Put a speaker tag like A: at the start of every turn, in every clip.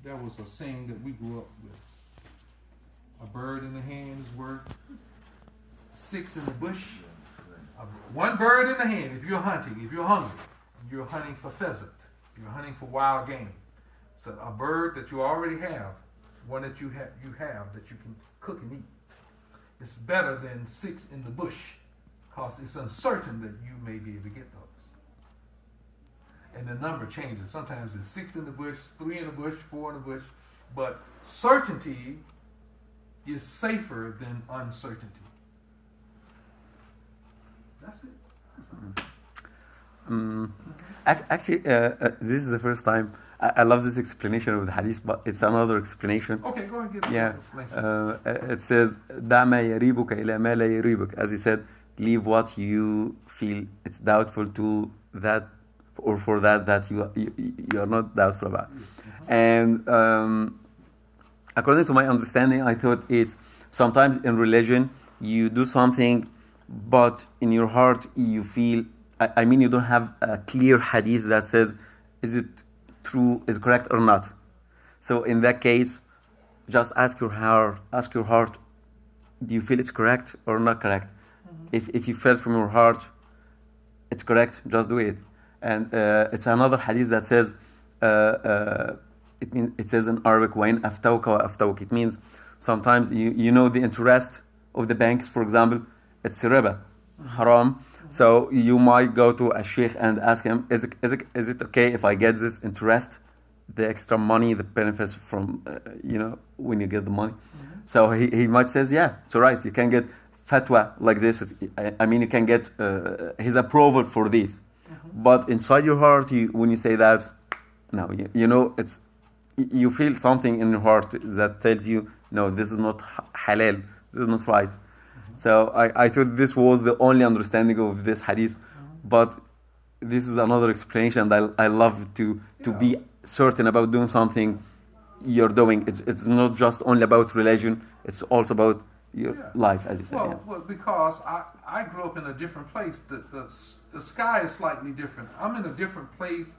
A: there was a saying that we grew up with. A bird in the hand is worth 6 in the bush. One bird in the hand, if you're hunting, if you're hungry, you're hunting for pheasant, you're hunting for wild game. So a bird that you already have, one that you have that you can cook and eat, it's better than 6 in the bush, because it's uncertain that you may be able to get those. And the number changes. Sometimes it's 6 in the bush, 3 in the bush, 4 in the bush, but certainty is safer than uncertainty. That's it.
B: Actually, this is the first time. I love this explanation of the hadith, but it's another explanation.
A: Okay, go ahead and give
B: Yeah,
A: explanation.
B: it says, دع ما يريبك إلى ما لا يريبك. As he said, leave what you feel it's doubtful to that, or for that you are not doubtful about. And according to my understanding, I thought it's sometimes in religion you do something, but in your heart you feel, I mean, you don't have a clear hadith that says, is it true, is it correct or not. So in that case, just ask your heart, do you feel it's correct or not correct? If you felt from your heart it's correct, just do it. And it's another hadith that says, it says in Arabic, وَإِنْ أَفْتَوْكَ وَأَفْتَوْكَ. It means sometimes you know the interest of the banks, for example, it's riba, haram. So you might go to a sheikh and ask him, is it okay if I get this interest, the extra money, the benefits from, when you get the money? So he might says, yeah, it's all right, you can get fatwa like this. I mean, you can get his approval for this. But inside your heart, when you say that, no, you feel something in your heart that tells you, no, this is not halal, this is not right. So I thought this was the only understanding of this hadith, but this is another explanation that I love to be certain about doing something you're doing. It's not just only about religion, it's also about your life, as you said.
A: Well, because I grew up in a different place. The sky is slightly different. I'm in a different place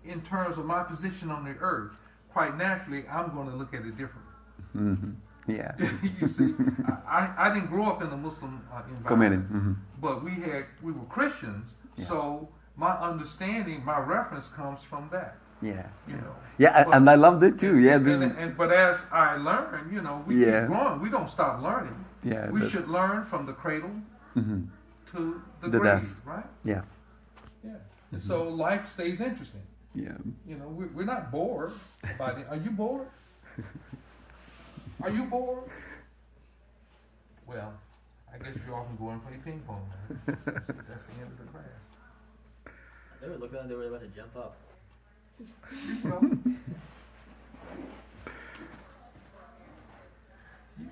A: in terms of my position on the earth. Quite naturally, I'm going to look at it differently.
B: Mm-hmm. Yeah.
A: You see, I didn't grow up in a Muslim environment, but we were Christians, so my understanding, my reference comes from that.
B: Yeah.
A: But,
B: and I loved it too. Yeah.
A: But as I learn, we keep growing. We don't stop learning.
B: Yeah.
A: We should learn from the cradle to the grave,
B: death.
A: right?
B: Yeah.
A: Yeah. And so life stays interesting.
B: Yeah.
A: We're not bored about it. Are you bored? Are you bored? Well, I guess you all can go and play ping pong. Right? That's the end of the class.
C: They were looking like they were about to jump up.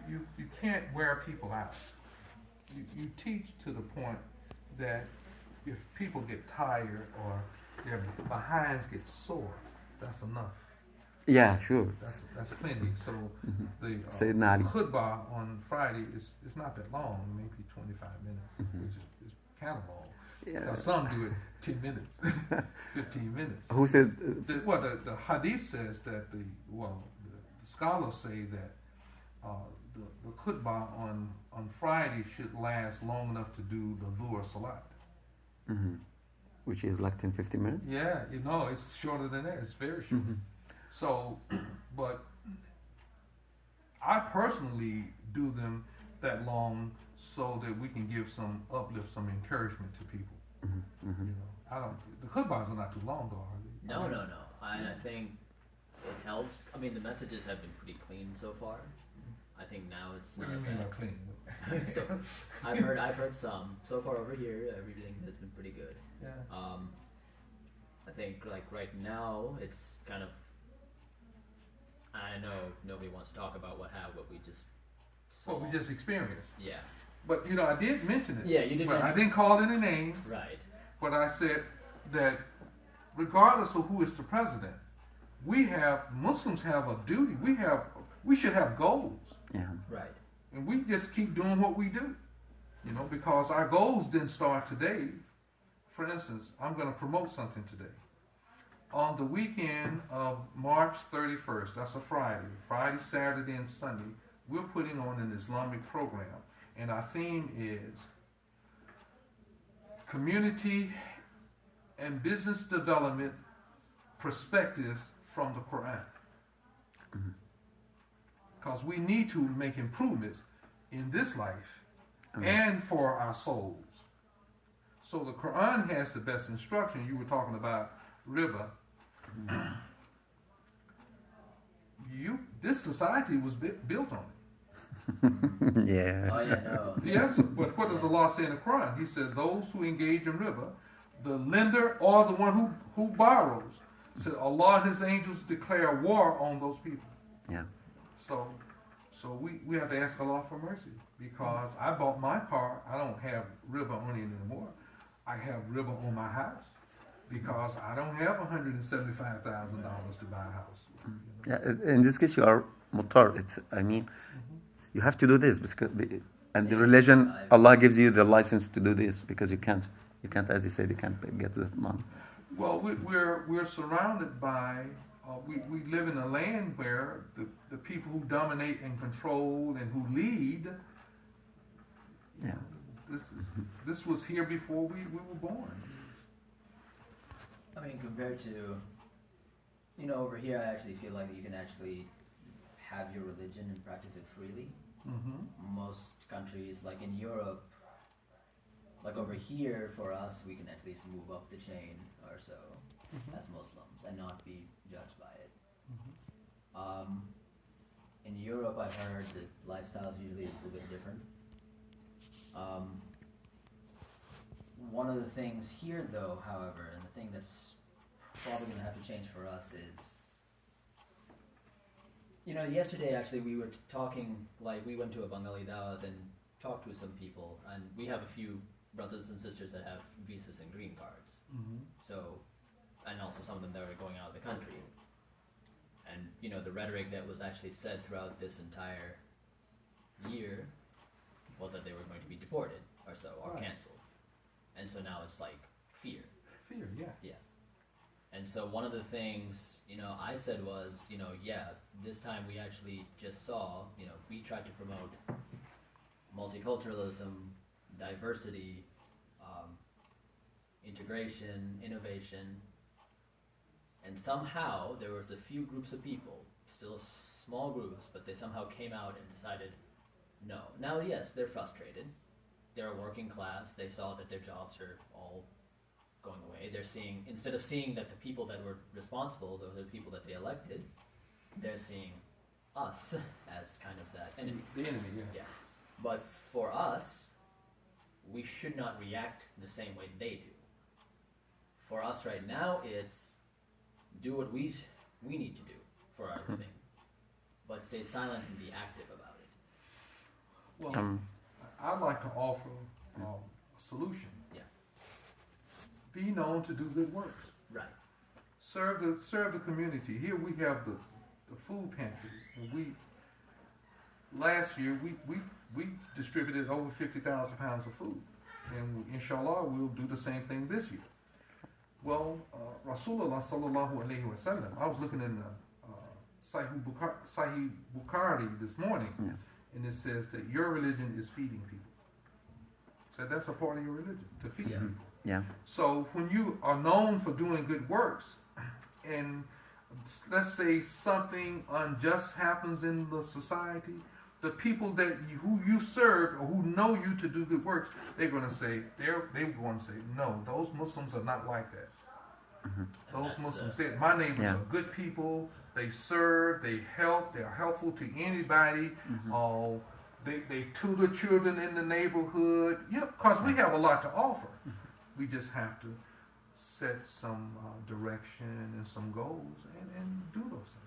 A: You can't wear people out. You teach to the point that if people get tired or their behinds get sore, that's enough.
B: Yeah, sure.
A: That's plenty. So the khutbah on Friday is not that long, maybe 25 minutes, which is kind of long. Yeah. Some do it 10 minutes, 15 minutes.
B: Who said?
A: The hadith says that the scholars say that the khutbah on Friday should last long enough to do the Dhuhr Salat.
B: Which is like 10-15 minutes?
A: Yeah, it's shorter than that. It's very short. So, but I personally do them that long so that we can give some uplift, some encouragement to people. The khutbahs are not too long, though, are they?
C: No. I think it helps. I mean, the messages have been pretty clean so far. I think now it's
A: what
C: not.
A: do you mean by clean?
C: So, I've heard some so far over here. Everything has been pretty good.
A: Yeah.
C: I think like right now it's kind of. I know nobody wants to talk about what we just.
A: What we just experienced.
C: Yeah.
A: But I did mention it.
C: Yeah, you did.
A: But I didn't call any names.
C: Right.
A: But I said that regardless of who is the president, Muslims have a duty. We should have goals.
B: Yeah.
C: Right.
A: And we just keep doing what we do. Because our goals didn't start today. For instance, I'm going to promote something today. on the weekend of March 31st, that's a Friday, Saturday, and Sunday, we're putting on an Islamic program. And our theme is community and business development perspectives from the Quran. Because we need to make improvements in this life and for our souls. So the Quran has the best instruction. You were talking about riba. This society was built on it.
B: Yeah.
C: Oh yeah, no.
A: Yes, but what does Allah say in the Quran? He said, those who engage in riba, the lender or the one who borrows, said Allah and His angels declare war on those people.
B: Yeah.
A: So we have to ask Allah for mercy, because I bought my car. I don't have riba on it anymore. I have riba on my house because I don't have $175,000 to buy a house.
B: Yeah. In this case, you are mutar. I mean, you have to do this because, and the religion, Allah gives you the license to do this because you can't, as you said, you can't get the money.
A: Well, we're surrounded by. We live in a land where the people who dominate and control and who lead.
B: Yeah.
A: This was here before we were born.
C: I mean, compared to, over here, I actually feel like you can actually have your religion and practice it freely.
A: Mm-hmm.
C: Most countries, like in Europe, like over here, for us, we can at least move up the chain or so as Muslims and not be judged by it. In Europe, I've heard that lifestyle is usually a little bit different. One of the things here, though, however, and the thing that's probably going to have to change for us is, yesterday actually we were talking, like we went to a Bengali dawah and talked with some people, and we have a few brothers and sisters that have visas and green cards. So, and also some of them that are going out of the country. And, the rhetoric that was actually said throughout this entire year was that they were going to be deported or so, or canceled. And so now it's like fear.
A: Fear, yeah.
C: Yeah. And so one of the things, I said was, this time we actually just saw, we tried to promote multiculturalism, diversity, integration, innovation, and somehow there was a few groups of people, still small groups, but they somehow came out and decided, no. Now, yes, they're frustrated. They're a working class. They saw that their jobs are all going away. They're seeing, instead of seeing that the people that were responsible, those are the people that they elected, they're seeing us as kind of that enemy.
A: The enemy, yeah.
C: Yeah. But for us, we should not react the same way they do. For us right now, it's do what we need to do for our living, but stay silent and be active about it.
A: Well, I'd like to offer a solution.
C: Yeah.
A: Be known to do good works.
C: Right.
A: Serve the community. Here we have the food pantry. And last year we distributed over 50,000 pounds of food, and inshallah we'll do the same thing this year. Well, Rasulullah sallallahu alaihi wasallam. I was looking in Sahih Bukhari this morning, and it says that your religion is feeding people. So that's a part of your religion, to feed people.
B: Yeah.
A: So when you are known for doing good works, and let's say something unjust happens in the society, the people who you serve or who know you to do good works, they're going to say, no, those Muslims are not like that. Those Muslims, my neighbors are good people. They serve, they help, they're helpful to anybody. They tutor children in the neighborhood. Because we have a lot to offer. We just have to set some direction and some goals and do those things.